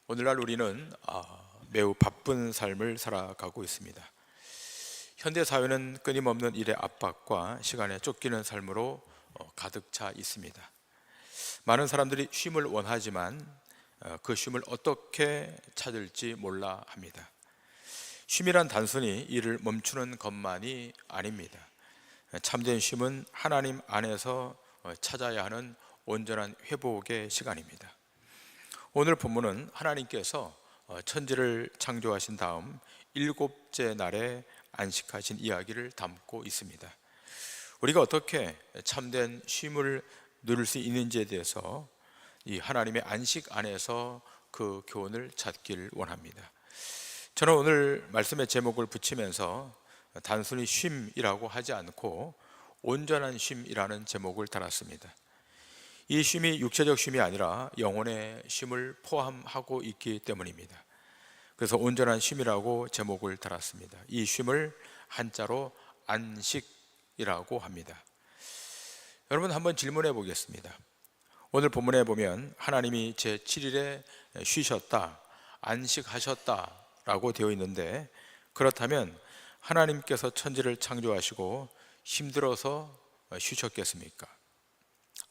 오늘날 우리는 매우 바쁜 삶을 살아가고 있습니다. 현대 사회는 끊임없는 일의 압박과 시간에 쫓기는 삶으로 가득 차 있습니다. 많은 사람들이 쉼을 원하지만 그 쉼을 어떻게 찾을지 몰라 합니다. 쉼이란 단순히 일을 멈추는 것만이 아닙니다. 참된 쉼은 하나님 안에서 찾아야 하는 온전한 회복의 시간입니다. 오늘 본문은 하나님께서 천지를 창조하신 다음 일곱째 날에 안식하신 이야기를 담고 있습니다. 우리가 어떻게 참된 쉼을 누릴 수 있는지에 대해서 이 하나님의 안식 안에서 그 교훈을 찾길 원합니다. 저는 오늘 말씀의 제목을 붙이면서 단순히 쉼이라고 하지 않고 온전한 쉼이라는 제목을 달았습니다. 이 쉼이 육체적 쉼이 아니라 영혼의 쉼을 포함하고 있기 때문입니다. 그래서 온전한 쉼이라고 제목을 달았습니다. 이 쉼을 한자로 안식이라고 합니다. 여러분, 한번 질문해 보겠습니다. 오늘 본문에 보면 하나님이 제7일에 쉬셨다, 안식하셨다 라고 되어 있는데, 그렇다면 하나님께서 천지를 창조하시고 힘들어서 쉬셨겠습니까?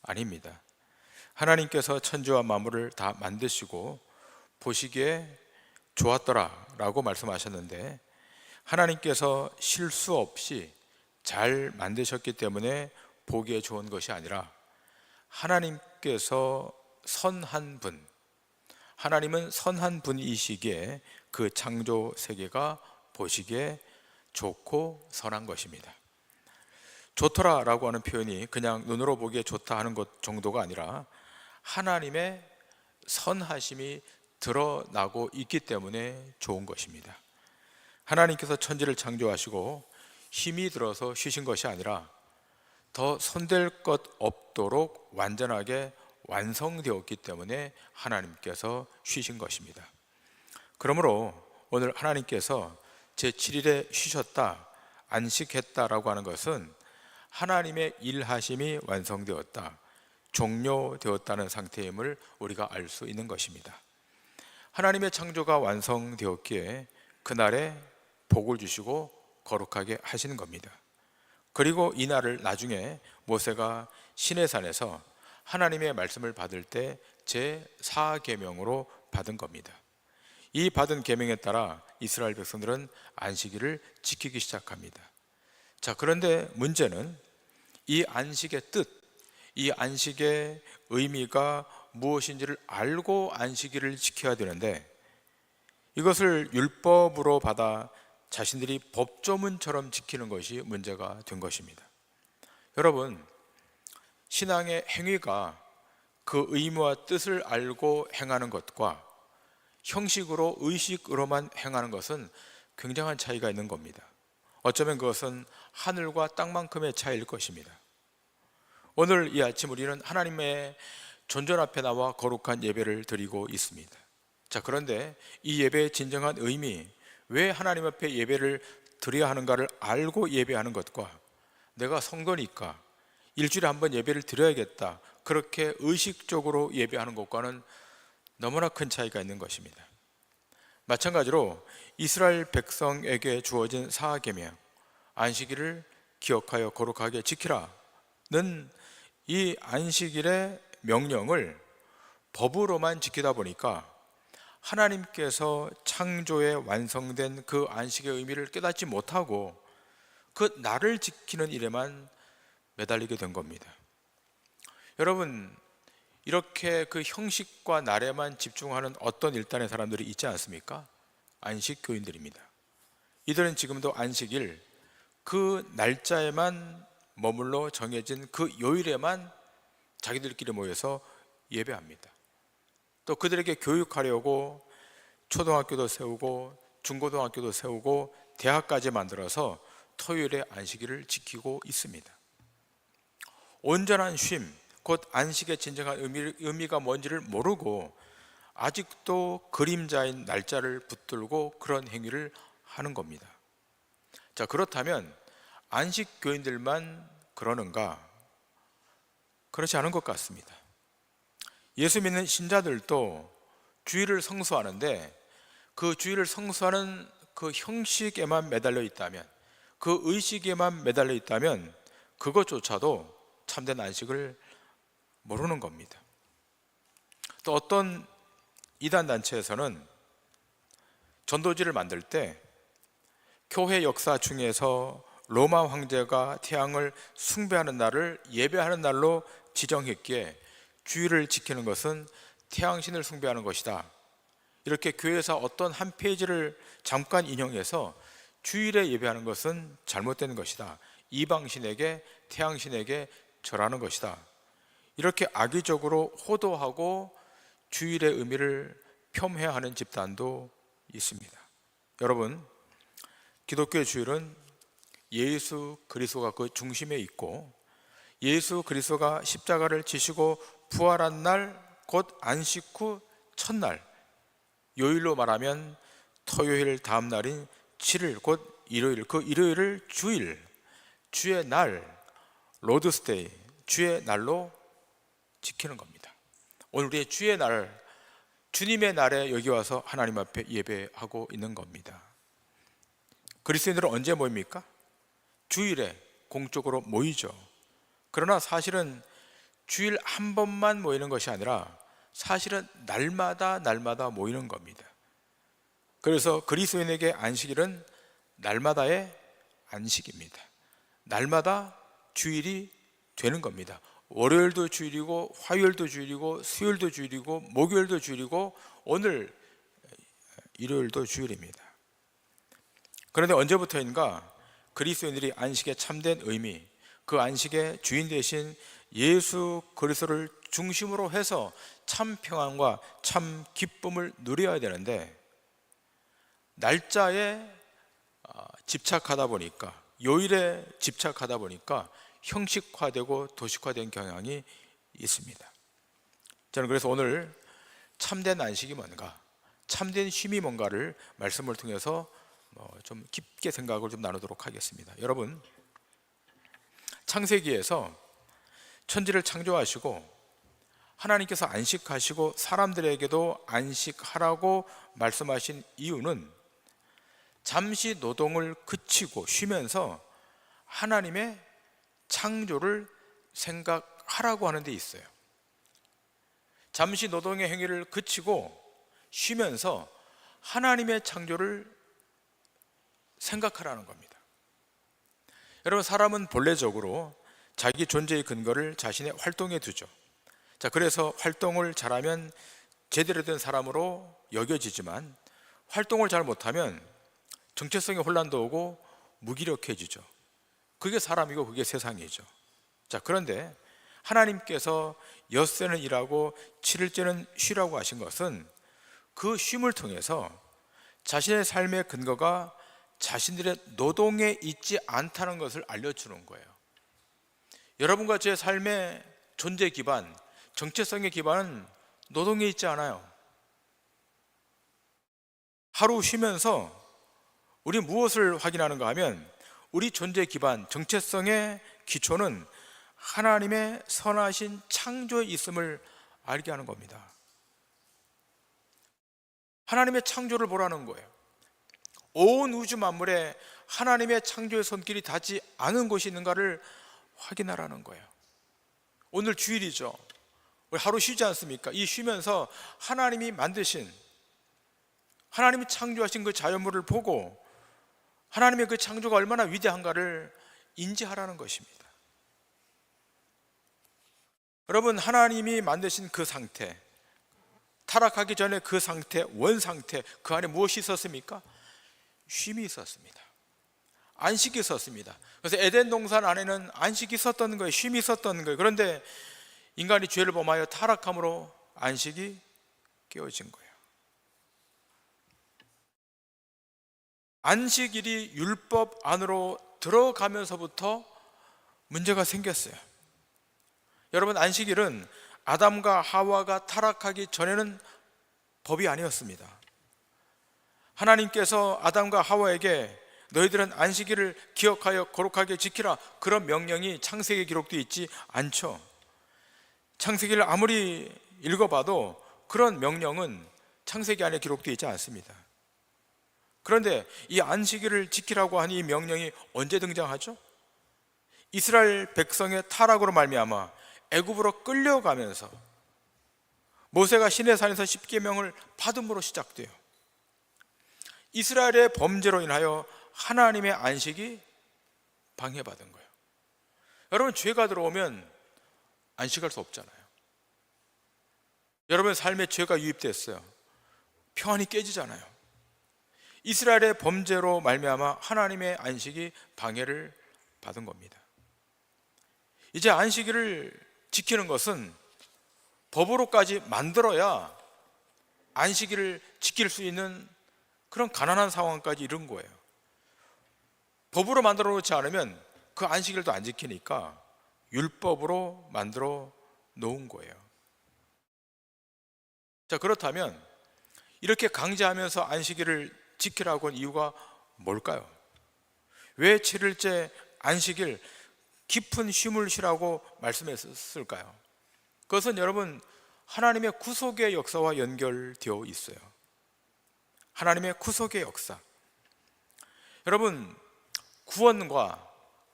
아닙니다. 하나님께서 천지와 만물을 다 만드시고 보시기에 좋았더라 라고 말씀하셨는데, 하나님께서 실수 없이 잘 만드셨기 때문에 보기에 좋은 것이 아니라 하나님께서 선한 분, 하나님은 선한 분이시기에 그 창조 세계가 보시기에 좋고 선한 것입니다. 좋더라 라고 하는 표현이 그냥 눈으로 보기에 좋다 하는 것 정도가 아니라 하나님의 선하심이 드러나고 있기 때문에 좋은 것입니다. 하나님께서 천지를 창조하시고 힘이 들어서 쉬신 것이 아니라 더 손댈 것 없도록 완전하게 완성되었기 때문에 하나님께서 쉬신 것입니다. 그러므로 오늘 하나님께서 제7일에 쉬셨다, 안식했다라고 하는 것은 하나님의 일하심이 완성되었다, 종료되었다는 상태임을 우리가 알 수 있는 것입니다. 하나님의 창조가 완성되었기에 그날에 복을 주시고 거룩하게 하시는 겁니다. 그리고 이 날을 나중에 모세가 시내산에서 하나님의 말씀을 받을 때 제4계명으로 받은 겁니다. 이 받은 계명에 따라 이스라엘 백성들은 안식일을 지키기 시작합니다. 자, 그런데 문제는 이 안식의 뜻, 이 안식의 의미가 무엇인지를 알고 안식일을 지켜야 되는데, 이것을 율법으로 받아 자신들이 법조문처럼 지키는 것이 문제가 된 것입니다. 여러분, 신앙의 행위가 그 의무와 뜻을 알고 행하는 것과 형식으로 의식으로만 행하는 것은 굉장한 차이가 있는 겁니다. 어쩌면 그것은 하늘과 땅만큼의 차이일 것입니다. 오늘 이 아침 우리는 하나님의 존전 앞에 나와 거룩한 예배를 드리고 있습니다. 자, 그런데 이 예배의 진정한 의미, 왜 하나님 앞에 예배를 드려야 하는가를 알고 예배하는 것과 내가 성도니까 일주일에 한 번 예배를 드려야겠다, 그렇게 의식적으로 예배하는 것과는 너무나 큰 차이가 있는 것입니다. 마찬가지로 이스라엘 백성에게 주어진 사계명, 안식일을 기억하여 거룩하게 지키라는 이 안식일의 명령을 법으로만 지키다 보니까 하나님께서 창조에 완성된 그 안식의 의미를 깨닫지 못하고 그 날을 지키는 일에만 매달리게 된 겁니다. 여러분, 이렇게 그 형식과 날에만 집중하는 어떤 일단의 사람들이 있지 않습니까? 안식 교인들입니다. 이들은 지금도 안식일 그 날짜에만 머물러 정해진 그 요일에만 자기들끼리 모여서 예배합니다. 또 그들에게 교육하려고 초등학교도 세우고 중고등학교도 세우고 대학까지 만들어서 토요일에 안식일을 지키고 있습니다. 온전한 쉼, 곧 안식의 진정한 의미가 뭔지를 모르고 아직도 그림자인 날짜를 붙들고 그런 행위를 하는 겁니다. 자, 그렇다면 안식 교인들만 그러는가? 그렇지 않은 것 같습니다. 예수 믿는 신자들도 주일을 성수하는데 그 주일을 성수하는 그 형식에만 매달려 있다면, 그 의식에만 매달려 있다면 그것조차도 참된 안식을 모르는 겁니다. 또 어떤 이단 단체에서는 전도지를 만들 때 교회 역사 중에서 로마 황제가 태양을 숭배하는 날을 예배하는 날로 지정했기에 주일을 지키는 것은 태양신을 숭배하는 것이다, 이렇게 교회에서 어떤 한 페이지를 잠깐 인용해서 주일에 예배하는 것은 잘못된 것이다, 이방신에게 태양신에게 절하는 것이다, 이렇게 악의적으로 호도하고 주일의 의미를 폄훼하는 집단도 있습니다. 여러분, 기독교의 주일은 예수 그리스도가 그 중심에 있고, 예수 그리스도가 십자가를 지시고 부활한 날, 곧 안식 후 첫날, 요일로 말하면 토요일 다음 날인 7일, 곧 일요일, 그 일요일을 주일, 주의 날, 로드스데이, 주의 날로 지키는 겁니다. 오늘 우리의 주의 날, 주님의 날에 여기 와서 하나님 앞에 예배하고 있는 겁니다. 그리스도인들은 언제 모입니까? 주일에 공적으로 모이죠. 그러나 사실은 주일 한 번만 모이는 것이 아니라 사실은 날마다 모이는 겁니다. 그래서 그리스도인에게 안식일은 날마다의 안식입니다. 날마다 주일이 되는 겁니다. 월요일도 주일이고, 화요일도 주일이고, 수요일도 주일이고, 목요일도 주일이고, 오늘 일요일도 주일입니다. 그런데 언제부터인가 그리스도인들이 안식의 참된 의미, 그 안식의 주인 되신 예수 그리스도를 중심으로 해서 참 평안과 참 기쁨을 누려야 되는데, 날짜에 집착하다 보니까, 요일에 집착하다 보니까 형식화되고 도식화된 경향이 있습니다. 저는 그래서 오늘 참된 안식이 뭔가, 참된 쉼이 뭔가를 말씀을 통해서 좀 깊게 생각을 좀 나누도록 하겠습니다. 여러분, 창세기에서 천지를 창조하시고 하나님께서 안식하시고 사람들에게도 안식하라고 말씀하신 이유는 잠시 노동을 그치고 쉬면서 하나님의 창조를 생각하라고 하는 데 있어요. 잠시 노동의 행위를 그치고 쉬면서 하나님의 창조를 생각하라는 겁니다. 여러분, 사람은 본래적으로 자기 존재의 근거를 자신의 활동에 두죠. 자, 그래서 활동을 잘하면 제대로 된 사람으로 여겨지지만 활동을 잘 못하면 정체성의 혼란도 오고 무기력해지죠. 그게 사람이고 그게 세상이죠. 자, 그런데 하나님께서 엿새는 일하고 7일째는 쉬라고 하신 것은 그 쉼을 통해서 자신의 삶의 근거가 자신들의 노동에 있지 않다는 것을 알려주는 거예요. 여러분과 제 삶의 존재 기반, 정체성의 기반은 노동에 있지 않아요. 하루 쉬면서 우리 무엇을 확인하는가 하면 우리 존재 기반, 정체성의 기초는 하나님의 선하신 창조에 있음을 알게 하는 겁니다. 하나님의 창조를 보라는 거예요. 온 우주 만물에 하나님의 창조의 손길이 닿지 않은 곳이 있는가를 확인하라는 거예요. 오늘 주일이죠. 우리 하루 쉬지 않습니까? 이 쉬면서 하나님이 만드신, 하나님이 창조하신 그 자연물을 보고 하나님의 그 창조가 얼마나 위대한가를 인지하라는 것입니다. 여러분, 하나님이 만드신 그 상태, 타락하기 전에 그 상태, 원상태, 그 안에 무엇이 있었습니까? 쉼이 있었습니다. 안식이 있었습니다. 그래서 에덴 동산 안에는 안식이 있었던 거예요. 쉼이 있었던 거예요. 그런데 인간이 죄를 범하여 타락함으로 안식이 깨어진 거예요. 안식일이 율법 안으로 들어가면서부터 문제가 생겼어요. 여러분, 안식일은 아담과 하와가 타락하기 전에는 법이 아니었습니다. 하나님께서 아담과 하와에게 너희들은 안식일을 기억하여 거룩하게 지키라, 그런 명령이 창세기에 기록되어 있지 않죠. 창세기를 아무리 읽어봐도 그런 명령은 창세기 안에 기록되어 있지 않습니다. 그런데 이 안식일을 지키라고 하는 이 명령이 언제 등장하죠? 이스라엘 백성의 타락으로 말미암아 애굽으로 끌려가면서 모세가 시내산에서 십계명을 받음으로 시작돼요. 이스라엘의 범죄로 인하여 하나님의 안식이 방해받은 거예요. 여러분, 죄가 들어오면 안식할 수 없잖아요. 여러분 삶에 죄가 유입됐어요. 평안이 깨지잖아요. 이스라엘의 범죄로 말미암아 하나님의 안식이 방해를 받은 겁니다. 이제 안식일을 지키는 것은 법으로까지 만들어야 안식일을 지킬 수 있는 그런 가난한 상황까지 이른 거예요. 법으로 만들어 놓지 않으면 그 안식일도 안 지키니까 율법으로 만들어 놓은 거예요. 자, 그렇다면 이렇게 강제하면서 안식일을 지키라고 한 이유가 뭘까요? 왜 7일째 안식일 깊은 쉼을 쉬라고 말씀했을까요? 그것은 여러분, 하나님의 구속의 역사와 연결되어 있어요. 하나님의 구속의 역사. 여러분, 구원과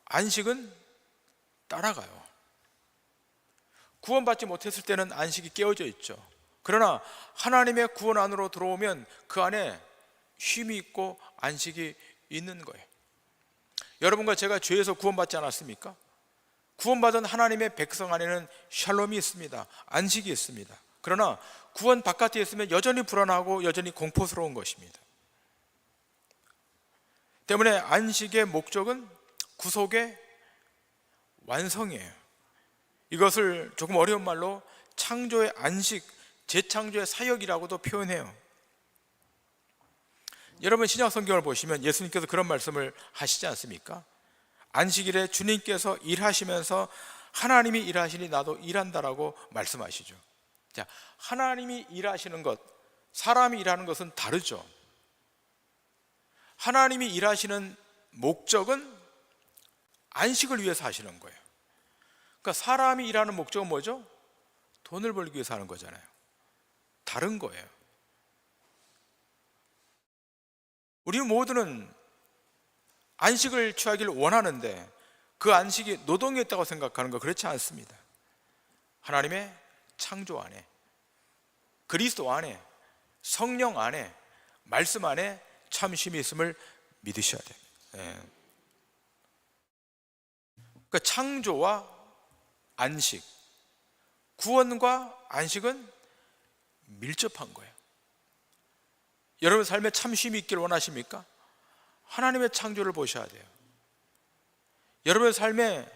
안식은 따라가요. 구원받지 못했을 때는 안식이 깨어져 있죠. 그러나 하나님의 구원 안으로 들어오면 그 안에 쉼이 있고 안식이 있는 거예요. 여러분과 제가 죄에서 구원받지 않았습니까? 구원받은 하나님의 백성 안에는 샬롬이 있습니다. 안식이 있습니다. 그러나 구원 바깥에 있으면 여전히 불안하고 여전히 공포스러운 것입니다. 때문에 안식의 목적은 구속의 완성이에요. 이것을 조금 어려운 말로 창조의 안식, 재창조의 사역이라고도 표현해요. 여러분, 신약 성경을 보시면 예수님께서 그런 말씀을 하시지 않습니까? 안식일에 주님께서 일하시면서 하나님이 일하시니 나도 일한다라고 말씀하시죠. 자, 하나님이 일하시는 것, 사람이 일하는 것은 다르죠. 하나님이 일하시는 목적은 안식을 위해서 하시는 거예요. 그러니까 사람이 일하는 목적은 뭐죠? 돈을 벌기 위해서 하는 거잖아요. 다른 거예요. 우리 모두는 안식을 취하기를 원하는데 그 안식이 노동이었다고 생각하는 거 그렇지 않습니다. 하나님의 창조 안에, 그리스도 안에, 성령 안에, 말씀 안에 참 쉼이 있음을 믿으셔야 돼요. 그러니까 창조와 안식, 구원과 안식은 밀접한 거예요. 여러분 삶에 참 쉼이 있기를 원하십니까? 하나님의 창조를 보셔야 돼요. 여러분의 삶에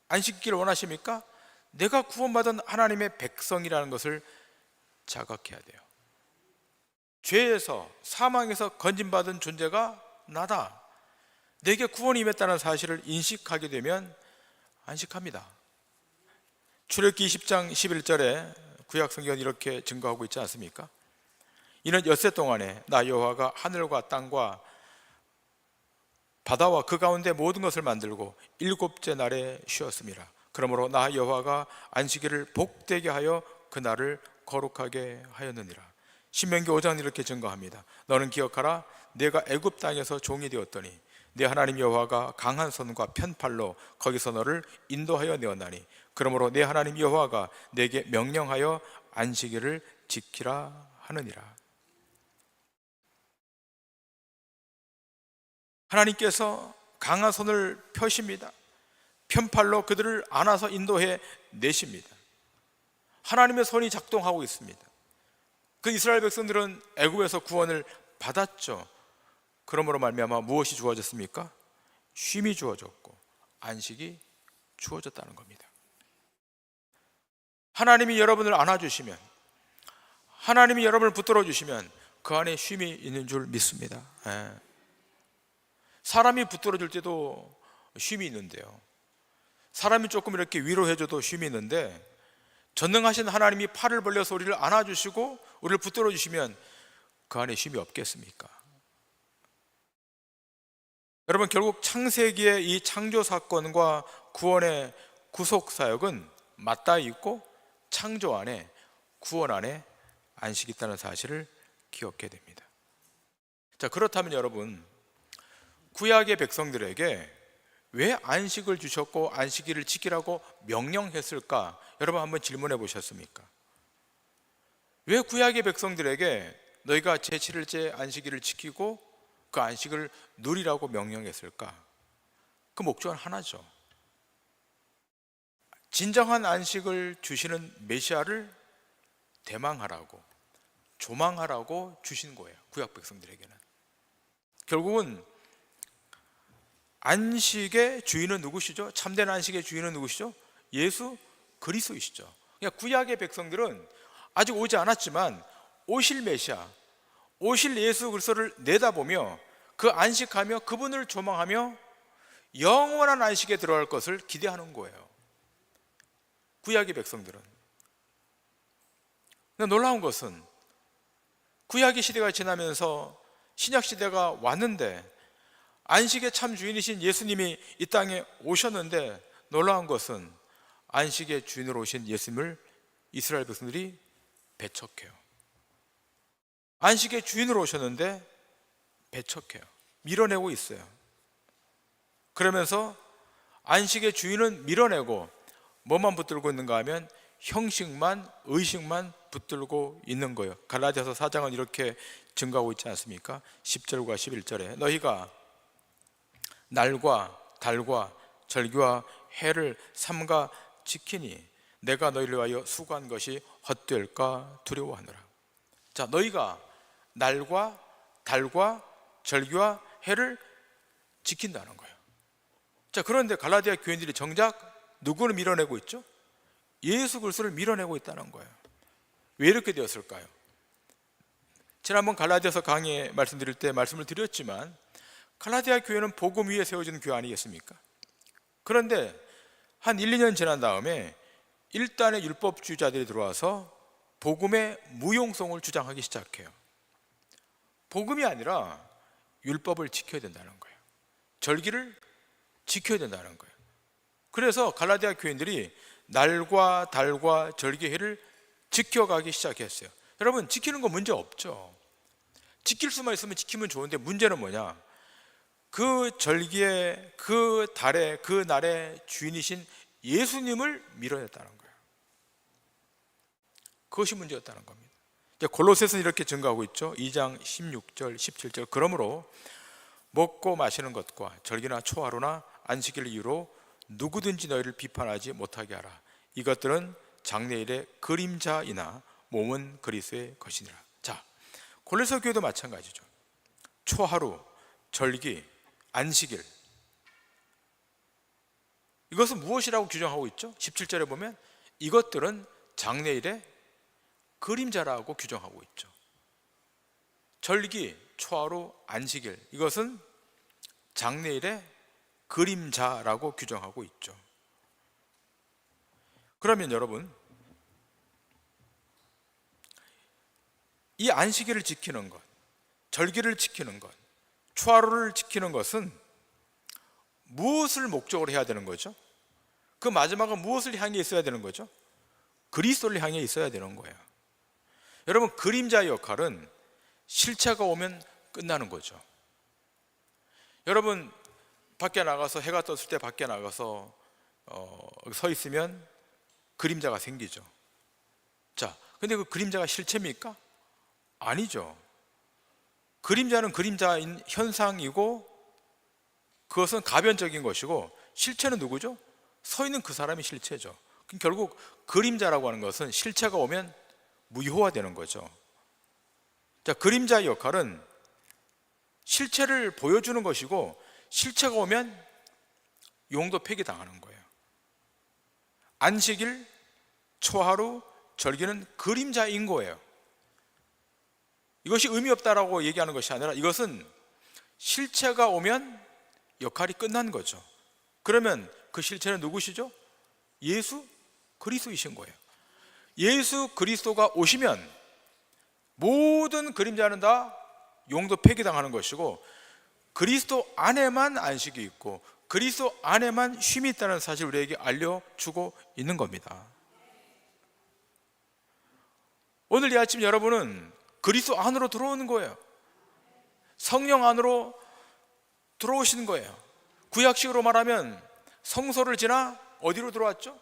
안식 있기를 원하십니까? 내가 구원받은 하나님의 백성이라는 것을 자각해야 돼요. 죄에서, 사망에서 건진받은 존재가 나다, 내게 구원이 임했다는 사실을 인식하게 되면 안식합니다. 출애굽기 20장 11절에 구약성경은 이렇게 증거하고 있지 않습니까? 이는 엿새 동안에 나 여호와가 하늘과 땅과 바다와 그 가운데 모든 것을 만들고 일곱째 날에 쉬었음이라. 그러므로 나 여호와가 안식일을 복되게 하여 그 날을 거룩하게 하였느니라. 신명기 5장은 이렇게 증거합니다. 너는 기억하라, 내가 애굽 땅에서 종이 되었더니 내 하나님 여호와가 강한 손과 편팔로 거기서 너를 인도하여 내었나니 그러므로 내 하나님 여호와가 내게 명령하여 안식일을 지키라 하느니라. 하나님께서 강한 손을 펴십니다. 편팔로 그들을 안아서 인도해 내십니다. 하나님의 손이 작동하고 있습니다. 그 이스라엘 백성들은 애굽에서 구원을 받았죠. 그러므로 말미암아 무엇이 주어졌습니까? 쉼이 주어졌고 안식이 주어졌다는 겁니다. 하나님이 여러분을 안아주시면, 하나님이 여러분을 붙들어 주시면 그 안에 쉼이 있는 줄 믿습니다. 사람이 붙들어 줄 때도 쉼이 있는데요, 사람이 조금 이렇게 위로해줘도 쉼이 있는데 전능하신 하나님이 팔을 벌려서 우리를 안아주시고 우리를 붙들어 주시면 그 안에 쉼이 없겠습니까? 여러분, 결국 창세기의 이 창조 사건과 구원의 구속 사역은 맞닿아 있고 창조 안에, 구원 안에 안식이 있다는 사실을 기억해야 됩니다. 자, 그렇다면 여러분, 구약의 백성들에게 왜 안식을 주셨고 안식일을 지키라고 명령했을까? 여러분 한번 질문해 보셨습니까? 왜 구약의 백성들에게 너희가 제7일째 안식일을 지키고 그 안식을 누리라고 명령했을까? 그 목적은 하나죠. 진정한 안식을 주시는 메시아를 대망하라고, 조망하라고 주신 거예요. 구약 백성들에게는. 결국은 안식의 주인은 누구시죠? 참된 안식의 주인은 누구시죠? 예수 그리스도이시죠. 그러니까 구약의 백성들은 아직 오지 않았지만 오실 메시아, 오실 예수 그리스도를 내다보며 그 안식하며 그분을 조망하며 영원한 안식에 들어갈 것을 기대하는 거예요. 구약의 백성들은. 놀라운 것은 구약의 시대가 지나면서 신약 시대가 왔는데 안식의 참 주인이신 예수님이 이 땅에 오셨는데, 놀라운 것은 안식의 주인으로 오신 예수님을 이스라엘 백성들이 배척해요. 안식의 주인으로 오셨는데 배척해요. 밀어내고 있어요. 그러면서 안식의 주인은 밀어내고 뭐만 붙들고 있는가 하면 형식만, 의식만 붙들고 있는 거예요. 갈라디아서 4장은 이렇게 증가하고 있지 않습니까? 10절과 11절에 너희가 날과 달과 절기와 해를 삼가 지키니 내가 너희를 위하여 수고한 것이 헛될까 두려워하노라. 자, 너희가 날과 달과 절기와 해를 지킨다는 거예요. 자, 그런데 갈라디아 교인들이 정작 누구를 밀어내고 있죠? 예수 그리스도를 밀어내고 있다는 거예요. 왜 이렇게 되었을까요? 지난번 갈라디아서 강의에 말씀드릴 때 말씀을 드렸지만 갈라디아 교회는 복음 위에 세워진 교회 아니겠습니까? 그런데 한 1, 2년 지난 다음에 일단의 율법주의자들이 들어와서 복음의 무용성을 주장하기 시작해요. 복음이 아니라 율법을 지켜야 된다는 거예요. 절기를 지켜야 된다는 거예요. 그래서 갈라디아 교인들이 날과 달과 절기해를 지켜가기 시작했어요. 여러분, 지키는 거 문제 없죠. 지킬 수만 있으면 지키면 좋은데 문제는 뭐냐? 그 절기에, 그 달에, 그 날의 주인이신 예수님을 밀어냈다는 거예요. 그것이 문제였다는 겁니다. 골로새서는 이렇게 증거하고 있죠. 2장 16절 17절 그러므로 먹고 마시는 것과 절기나 초하루나 안식일 이유로 누구든지 너희를 비판하지 못하게 하라. 이것들은 장래일의 그림자이나 몸은 그리스도의 것이니라. 자, 골로새 교회도 마찬가지죠. 초하루, 절기, 안식일, 이것은 무엇이라고 규정하고 있죠? 17절에 보면 이것들은 장래일의 그림자라고 규정하고 있죠. 절기, 초하루, 안식일, 이것은 장래일의 그림자라고 규정하고 있죠. 그러면 여러분, 이 안식일을 지키는 것, 절기를 지키는 것, 초하루를 지키는 것은 무엇을 목적으로 해야 되는 거죠? 그 마지막은 무엇을 향해 있어야 되는 거죠? 그리스도를 향해 있어야 되는 거예요. 여러분, 그림자의 역할은 실체가 오면 끝나는 거죠. 여러분, 밖에 나가서 해가 떴을 때 밖에 나가서 서 있으면 그림자가 생기죠. 자, 근데 그 그림자가 실체입니까? 아니죠. 그림자는 그림자인 현상이고 그것은 가변적인 것이고 실체는 누구죠? 서 있는 그 사람이 실체죠. 결국 그림자라고 하는 것은 실체가 오면 무효화되는 거죠. 자, 그림자의 역할은 실체를 보여주는 것이고 실체가 오면 용도 폐기당하는 거예요. 안식일, 초하루, 절기는 그림자인 거예요. 이것이 의미 없다라고 얘기하는 것이 아니라 이것은 실체가 오면 역할이 끝난 거죠. 그러면 그 실체는 누구시죠? 예수 그리스도이신 거예요. 예수 그리스도가 오시면 모든 그림자는 다 용도 폐기당하는 것이고 그리스도 안에만 안식이 있고 그리스도 안에만 쉼이 있다는 사실을 우리에게 알려주고 있는 겁니다. 오늘 이 아침 여러분은 그리스도 안으로 들어오는 거예요. 성령 안으로 들어오시는 거예요. 구약식으로 말하면 성소를 지나 어디로 들어왔죠?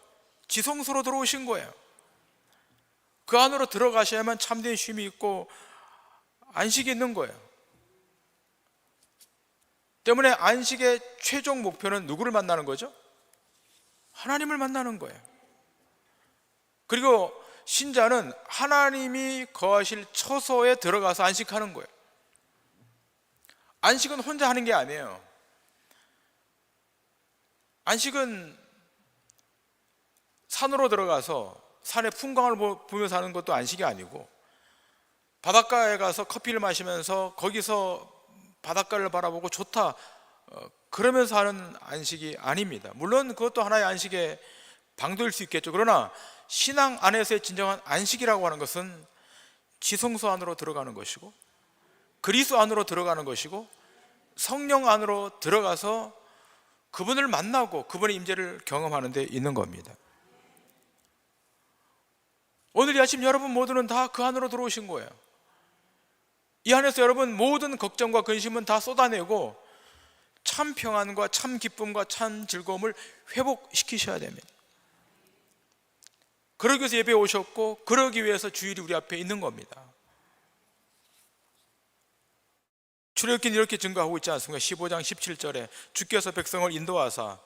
지성소로 들어오신 거예요. 그 안으로 들어가셔야만 참된 쉼이 있고 안식이 있는 거예요. 때문에 안식의 최종 목표는 누구를 만나는 거죠? 하나님을 만나는 거예요. 그리고 신자는 하나님이 거하실 처소에 들어가서 안식하는 거예요. 안식은 혼자 하는 게 아니에요. 안식은 산으로 들어가서 산의 풍광을 보면서 하는 것도 안식이 아니고, 바닷가에 가서 커피를 마시면서 거기서 바닷가를 바라보고 좋다 그러면서 하는 안식이 아닙니다. 물론 그것도 하나의 안식의 방도일 수 있겠죠. 그러나 신앙 안에서의 진정한 안식이라고 하는 것은 지성소 안으로 들어가는 것이고, 그리스도 안으로 들어가는 것이고, 성령 안으로 들어가서 그분을 만나고 그분의 임재를 경험하는 데 있는 겁니다. 오늘 이 아침 여러분 모두는 다 그 안으로 들어오신 거예요. 이 안에서 여러분 모든 걱정과 근심은 다 쏟아내고 참 평안과 참 기쁨과 참 즐거움을 회복시키셔야 됩니다. 그러기 위해서 예배에 오셨고, 그러기 위해서 주일이 우리 앞에 있는 겁니다. 출애굽기는 이렇게 증거하고 있지 않습니까? 15장 17절에 주께서 백성을 인도하사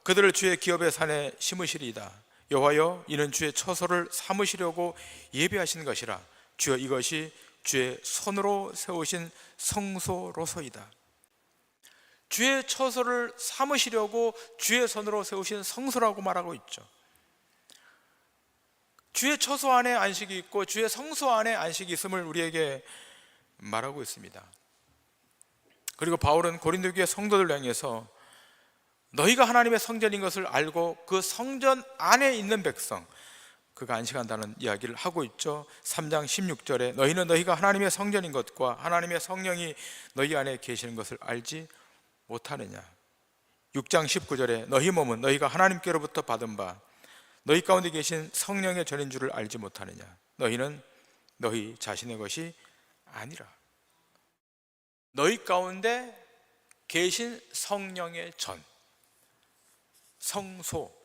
그들을 주의 기업의 산에 심으시리이다. 여호와여, 이는 주의 처소를 삼으시려고 예배하시는 것이라. 주여, 이것이 주의 손으로 세우신 성소로소이다. 주의 처소를 삼으시려고 주의 손으로 세우신 성소라고 말하고 있죠. 주의 처소 안에 안식이 있고 주의 성소 안에 안식이 있음을 우리에게 말하고 있습니다. 그리고 바울은 고린도 교회 성도들을 향해서 너희가 하나님의 성전인 것을 알고 그 성전 안에 있는 백성, 그가 안식한다는 이야기를 하고 있죠. 3장 16절에 너희는 너희가 하나님의 성전인 것과 하나님의 성령이 너희 안에 계시는 것을 알지 못하느냐. 6장 19절에 너희 몸은 너희가 하나님께로부터 받은 바 너희 가운데 계신 성령의 전인 줄을 알지 못하느냐. 너희는 너희 자신의 것이 아니라. 너희 가운데 계신 성령의 전, 성소,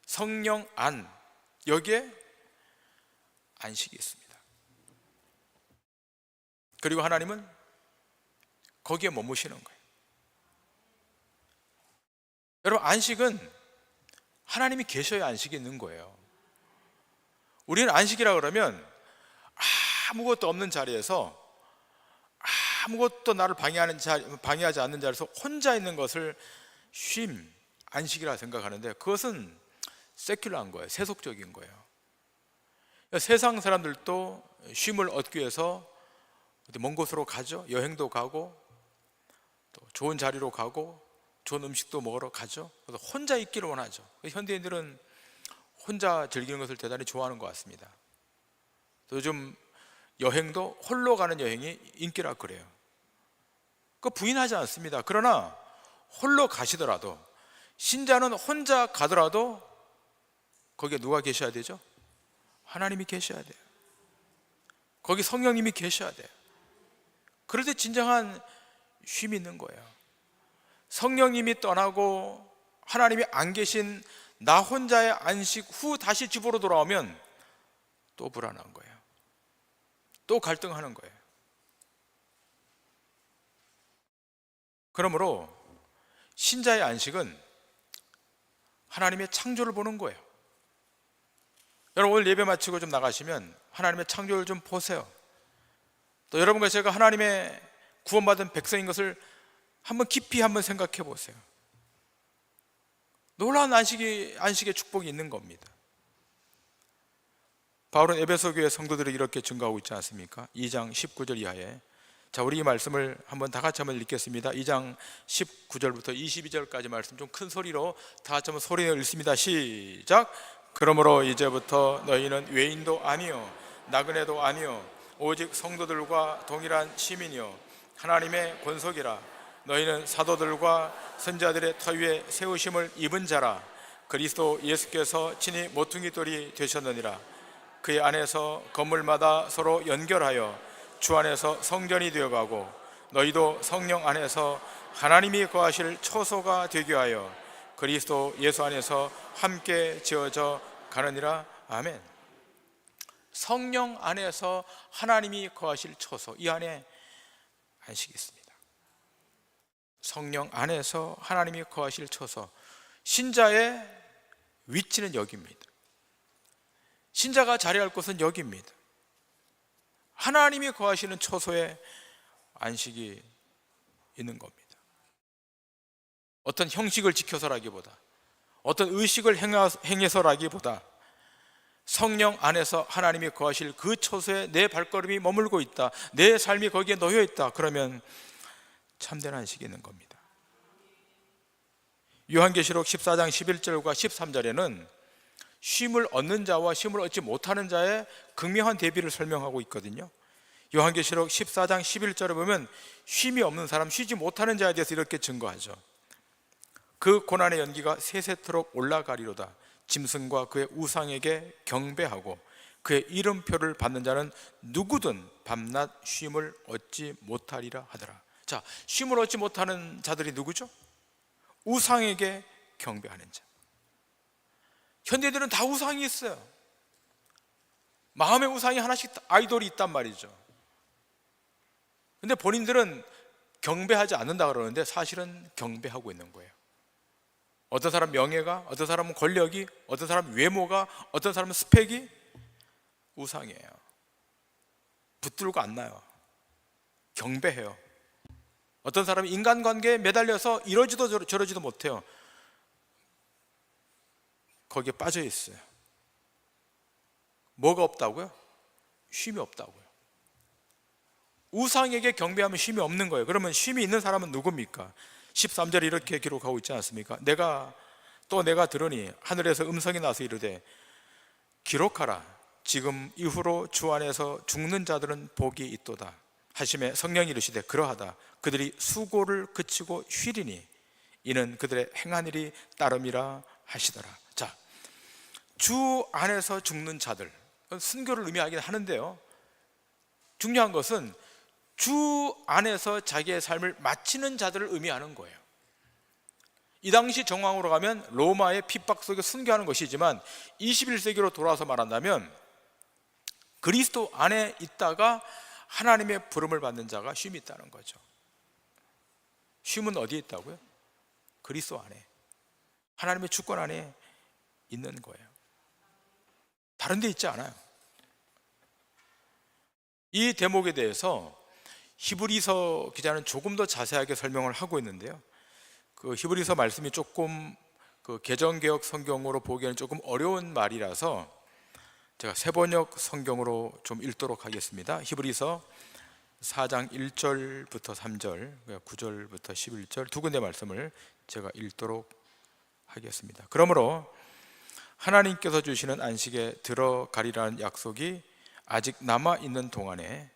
성령 안, 여기에 안식이 있습니다. 그리고 하나님은 거기에 머무시는 거예요. 여러분, 안식은 하나님이 계셔야 안식이 있는 거예요. 우리는 안식이라 그러면 아무것도 없는 자리에서, 아무것도 나를 방해하지 않는 자리에서 혼자 있는 것을 쉼, 안식이라 생각하는데, 그것은 세큘러한 거예요. 세속적인 거예요. 세상 사람들도 쉼을 얻기 위해서 먼 곳으로 가죠. 여행도 가고 또 좋은 자리로 가고 좋은 음식도 먹으러 가죠. 그래서 혼자 있기를 원하죠. 현대인들은 혼자 즐기는 것을 대단히 좋아하는 것 같습니다. 요즘 여행도 홀로 가는 여행이 인기라 그래요. 그거 부인하지 않습니다. 그러나 홀로 가시더라도, 신자는 혼자 가더라도 거기에 누가 계셔야 되죠? 하나님이 계셔야 돼요. 거기 성령님이 계셔야 돼요. 그럴 때 진정한 쉼이 있는 거예요. 성령님이 떠나고 하나님이 안 계신 나 혼자의 안식 후 다시 집으로 돌아오면 또 불안한 거예요. 또 갈등하는 거예요. 그러므로 신자의 안식은 하나님의 창조를 보는 거예요. 여러분, 오늘 예배 마치고 좀 나가시면 하나님의 창조를 좀 보세요. 또 여러분과 제가 하나님의 구원받은 백성인 것을 한번 깊이 한번 생각해 보세요. 놀라운 안식의 축복이 있는 겁니다. 바울은 에베소 교회 성도들에게 이렇게 증거하고 있지 않습니까? 2장 19절 이하에. 자, 우리 이 말씀을 한번 다 같이 한번 읽겠습니다. 2장 19절부터 22절까지 말씀 좀 큰 소리로 다 같이 한번 소리내어 읽습니다. 시작. 그러므로 이제부터 너희는 외인도 아니요 나그네도 아니요 오직 성도들과 동일한 시민이요 하나님의 권속이라. 너희는 사도들과 선지자들의 터 위에 세우심을 입은 자라. 그리스도 예수께서 친히 모퉁이 돌이 되셨느니라. 그의 안에서 건물마다 서로 연결하여 주 안에서 성전이 되어가고 너희도 성령 안에서 하나님이 거하실 처소가 되게 하여 그리스도 예수 안에서 함께 지어져 가느니라. 아멘. 성령 안에서 하나님이 거하실 처소, 이 안에 안식이 있습니다. 성령 안에서 하나님이 거하실 처소, 신자의 위치는 여기입니다. 신자가 자리할 곳은 여기입니다. 하나님이 거하시는 처소에 안식이 있는 겁니다. 어떤 형식을 지켜서라기보다, 어떤 의식을 행해서라기보다 성령 안에서 하나님이 거하실 그 처소에 내 발걸음이 머물고 있다, 내 삶이 거기에 놓여 있다, 그러면 참된 안식이 있는 겁니다. 요한계시록 14장 11절과 13절에는 쉼을 얻는 자와 쉼을 얻지 못하는 자의 극명한 대비를 설명하고 있거든요. 요한계시록 14장 11절에 보면 쉼이 없는 사람, 쉬지 못하는 자에 대해서 이렇게 증거하죠. 그 고난의 연기가 세세토록 올라가리로다. 짐승과 그의 우상에게 경배하고 그의 이름표를 받는 자는 누구든 밤낮 쉼을 얻지 못하리라 하더라. 자, 쉼을 얻지 못하는 자들이 누구죠? 우상에게 경배하는 자. 현대들은 다 우상이 있어요. 마음의 우상이 하나씩 아이돌이 있단 말이죠. 근데 본인들은 경배하지 않는다 그러는데 사실은 경배하고 있는 거예요. 어떤 사람 명예가, 어떤 사람은 권력이, 어떤 사람은 외모가, 어떤 사람은 스펙이 우상이에요. 붙들고 안 나요. 경배해요. 어떤 사람은 인간관계에 매달려서 이러지도 저러지도 못해요. 거기에 빠져 있어요. 뭐가 없다고요? 쉼이 없다고요. 우상에게 경배하면 쉼이 없는 거예요. 그러면 쉼이 있는 사람은 누굽니까? 13절에 이렇게 기록하고 있지 않습니까? 내가 들으니 하늘에서 음성이 나서 이르되 기록하라. 지금 이후로 주 안에서 죽는 자들은 복이 있도다 하심에 성령이 이르시되 그러하다. 그들이 수고를 그치고 쉬리니 이는 그들의 행한 일이 따름이라 하시더라. 자, 주 안에서 죽는 자들, 순교를 의미하긴 하는데요, 중요한 것은 주 안에서 자기의 삶을 마치는 자들을 의미하는 거예요. 이 당시 정황으로 가면 로마의 핍박 속에 순교하는 것이지만 21세기로 돌아와서 말한다면 그리스도 안에 있다가 하나님의 부름을 받는 자가 쉼이 있다는 거죠. 쉼은 어디에 있다고요? 그리스도 안에, 하나님의 주권 안에 있는 거예요. 다른 데 있지 않아요. 이 대목에 대해서 히브리서 기자는 조금 더 자세하게 설명을 하고 있는데요, 그 히브리서 말씀이 조금 그 개정개혁 성경으로 보기에는 조금 어려운 말이라서 제가 세번역 성경으로 좀 읽도록 하겠습니다. 히브리서 4장 1절부터 3절, 9절부터 11절 두 군데 말씀을 제가 읽도록 하겠습니다. 그러므로 하나님께서 주시는 안식에 들어가리라는 약속이 아직 남아있는 동안에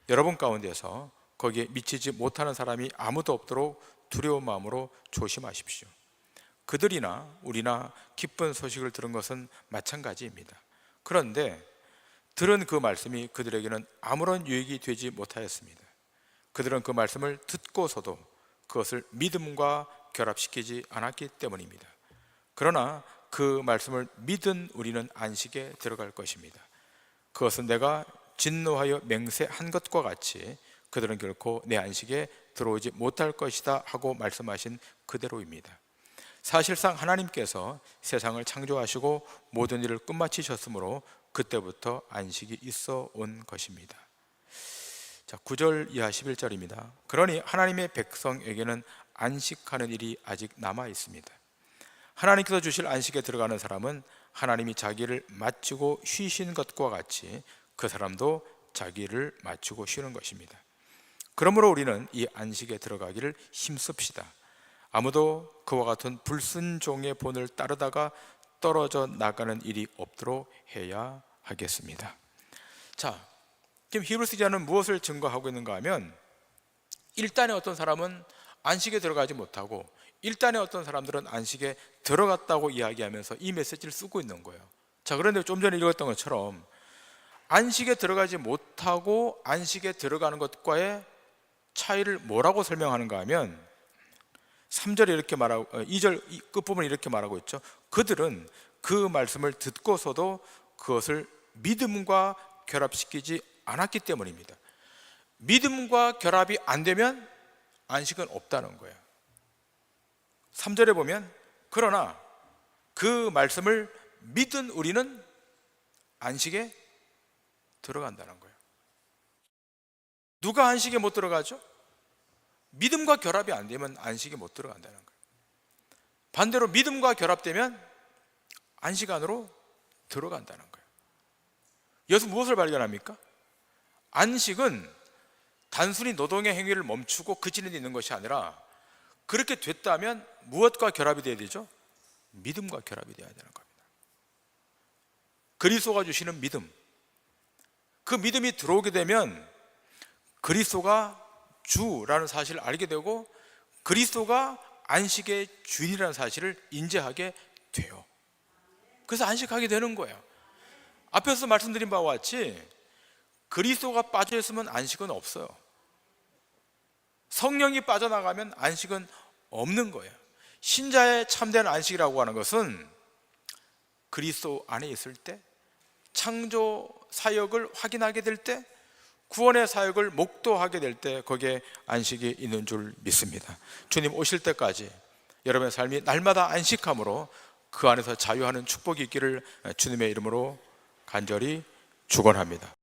여러분 가운데서 거기에 미치지 못하는 사람이 아무도 없도록 두려운 마음으로 조심하십시오. 그들이나 우리나 기쁜 소식을 들은 것은 마찬가지입니다. 그런데 들은 그 말씀이 그들에게는 아무런 유익이 되지 못하였습니다. 그들은 그 말씀을 듣고서도 그것을 믿음과 결합시키지 않았기 때문입니다. 그러나 그 말씀을 믿은 우리는 안식에 들어갈 것입니다. 그것은 내가 진노하여 맹세한 것과 같이 그들은 결코 내 안식에 들어오지 못할 것이다 하고 말씀하신 그대로입니다. 사실상 하나님께서 세상을 창조하시고 모든 일을 끝마치셨으므로 그때부터 안식이 있어 온 것입니다. 자, 9절 이하 11절입니다. 그러니 하나님의 백성에게는 안식하는 일이 아직 남아 있습니다. 하나님께서 주실 안식에 들어가는 사람은 하나님이 자기를 마치고 쉬신 것과 같이 그 사람도 자기를 마치고 쉬는 것입니다. 그러므로 우리는 이 안식에 들어가기를 힘씁시다. 아무도 그와 같은 불순종의 본을 따르다가 떨어져 나가는 일이 없도록 해야 하겠습니다. 자, 지금 히브리서 기자는 무엇을 증거하고 있는가 하면, 일단에 어떤 사람은 안식에 들어가지 못하고 일단에 어떤 사람들은 안식에 들어갔다고 이야기하면서 이 메시지를 쓰고 있는 거예요. 자, 그런데 좀 전에 읽었던 것처럼 안식에 들어가지 못하고 안식에 들어가는 것과의 차이를 뭐라고 설명하는가 하면 3절에 이렇게 말하고 2절 끝부분에 이렇게 말하고 있죠. 그들은 그 말씀을 듣고서도 그것을 믿음과 결합시키지 않았기 때문입니다. 믿음과 결합이 안 되면 안식은 없다는 거예요. 3절에 보면 그러나 그 말씀을 믿은 우리는 안식에 들어간다는 거예요. 누가 안식에 못 들어가죠? 믿음과 결합이 안 되면 안식에 못 들어간다는 거예요. 반대로 믿음과 결합되면 안식 안으로 들어간다는 거예요. 여기서 무엇을 발견합니까? 안식은 단순히 노동의 행위를 멈추고 그치는 데 있는 것이 아니라 그렇게 됐다면 무엇과 결합이 돼야 되죠? 믿음과 결합이 돼야 되는 겁니다. 그리스도가 주시는 믿음, 그 믿음이 들어오게 되면 그리스도가 주라는 사실을 알게 되고 그리스도가 안식의 주인이라는 사실을 인지하게 돼요. 그래서 안식하게 되는 거예요. 앞에서 말씀드린 바와 같이 그리스도가 빠져 있으면 안식은 없어요. 성령이 빠져나가면 안식은 없는 거예요. 신자의 참된 안식이라고 하는 것은 그리스도 안에 있을 때, 창조 사역을 확인하게 될 때, 구원의 사역을 목도하게 될 때 거기에 안식이 있는 줄 믿습니다. 주님 오실 때까지 여러분의 삶이 날마다 안식함으로 그 안에서 자유하는 축복이 있기를 주님의 이름으로 간절히 축원합니다.